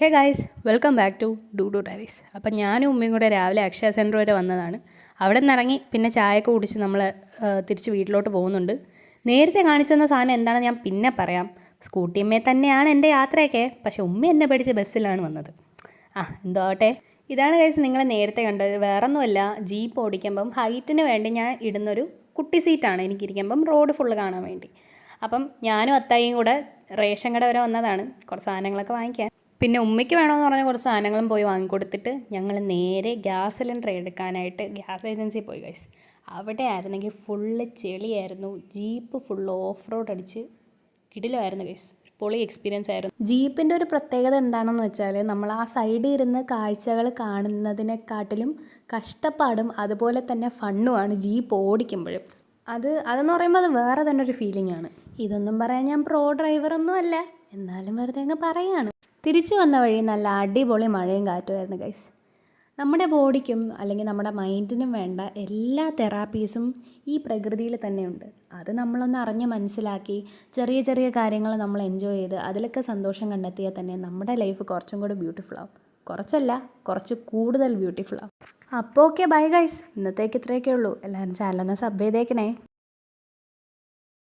Hey guys, welcome back to ഡൂഡു diaries. അപ്പം ഞാനും ഉമ്മയും കൂടെ രാവിലെ അക്ഷയ സെൻറ്റർ വരെ വന്നതാണ്. അവിടെ നിന്ന് ഇറങ്ങി പിന്നെ ചായയൊക്കെ കുടിച്ച് നമ്മൾ തിരിച്ച് വീട്ടിലോട്ട് പോകുന്നുണ്ട്. നേരത്തെ കാണിച്ചെന്ന സാധനം എന്താണെന്ന് ഞാൻ പിന്നെ പറയാം. സ്കൂട്ടിയമ്മേ തന്നെയാണ് എൻ്റെ യാത്രയൊക്കെ, പക്ഷേ ഉമ്മ എന്നെ പഠിച്ച ബസ്സിലാണ് വന്നത്. എന്തോ ആവട്ടെ. ഇതാണ് ഗൈസ് നിങ്ങൾ നേരത്തെ കണ്ടത്. വേറൊന്നുമല്ല, ജീപ്പ് ഓടിക്കുമ്പം ഹൈറ്റിന് വേണ്ടി ഞാൻ ഇടുന്നൊരു കുട്ടി സീറ്റാണ് എനിക്കിരിക്കുമ്പം റോഡ് ഫുള്ള് കാണാൻ വേണ്ടി. അപ്പം ഞാനും അത്തായിയും കൂടെ റേഷൻ കട വരെ വന്നതാണ് കുറച്ച് സാധനങ്ങളൊക്കെ വാങ്ങിക്കാൻ. പിന്നെ ഉമ്മയ്ക്ക് വേണമെന്ന് പറഞ്ഞ കുറച്ച് സാധനങ്ങളും പോയി വാങ്ങിക്കൊടുത്തിട്ട് ഞങ്ങൾ നേരെ ഗ്യാസ് സിലിണ്ടർ എടുക്കാനായിട്ട് ഗ്യാസ് ഏജൻസിയിൽ പോയി ഗൈസ്. അവിടെ ആയിരുന്നെങ്കിൽ ഫുള്ള് ചെളിയായിരുന്നു. ജീപ്പ് ഫുള്ള് ഓഫ് റോഡ് അടിച്ച് കിടിലമായിരുന്നു ഗൈസ്. പൊളി എക്സ്പീരിയൻസ് ആയിരുന്നു. ജീപ്പിൻ്റെ ഒരു പ്രത്യേകത എന്താണെന്ന് വെച്ചാൽ നമ്മൾ ആ സൈഡിൽ ഇരുന്ന് കാഴ്ചകൾ കാണുന്നതിനെക്കാട്ടിലും കഷ്ടപ്പാടും അതുപോലെ തന്നെ ഫണ്ണുമാണ് ജീപ്പ് ഓടിക്കുമ്പോഴും. അതെന്ന് പറയുമ്പോൾ അത് വേറെ തന്നെ ഒരു ഫീലിംഗ് ആണ്. ഇതൊന്നും പറയാൻ ഞാൻ പ്രോ ഡ്രൈവറൊന്നും അല്ല, എന്നാലും വെറുതെ അങ്ങ് പറയാണ്. തിരിച്ചു വന്ന വഴി നല്ല അടിപൊളി മഴയും കാറ്റുമായിരുന്നു ഗൈസ്. നമ്മുടെ ബോഡിക്കും അല്ലെങ്കിൽ നമ്മുടെ മൈൻഡിനും വേണ്ട എല്ലാ തെറാപ്പീസും ഈ പ്രകൃതിയിൽ തന്നെയുണ്ട്. അത് നമ്മളൊന്ന് അറിഞ്ഞ് മനസ്സിലാക്കി ചെറിയ ചെറിയ കാര്യങ്ങൾ നമ്മൾ എൻജോയ് ചെയ്ത് അതിലൊക്കെ സന്തോഷം കണ്ടെത്തിയാൽ തന്നെ നമ്മുടെ ലൈഫ് കുറച്ചും കൂടി ബ്യൂട്ടിഫുൾ ആവും. കുറച്ചല്ല, കുറച്ച് കൂടുതൽ ബ്യൂട്ടിഫുൾ ആവും. അപ്പോൾ ഓക്കെ, ബൈ ഗൈസ്. ഇന്നത്തേക്ക് ഇത്രയൊക്കെ ഉള്ളൂ. എല്ലാവരും ചാനലൊന്ന് സബ് ചെയ്തേക്കണേ.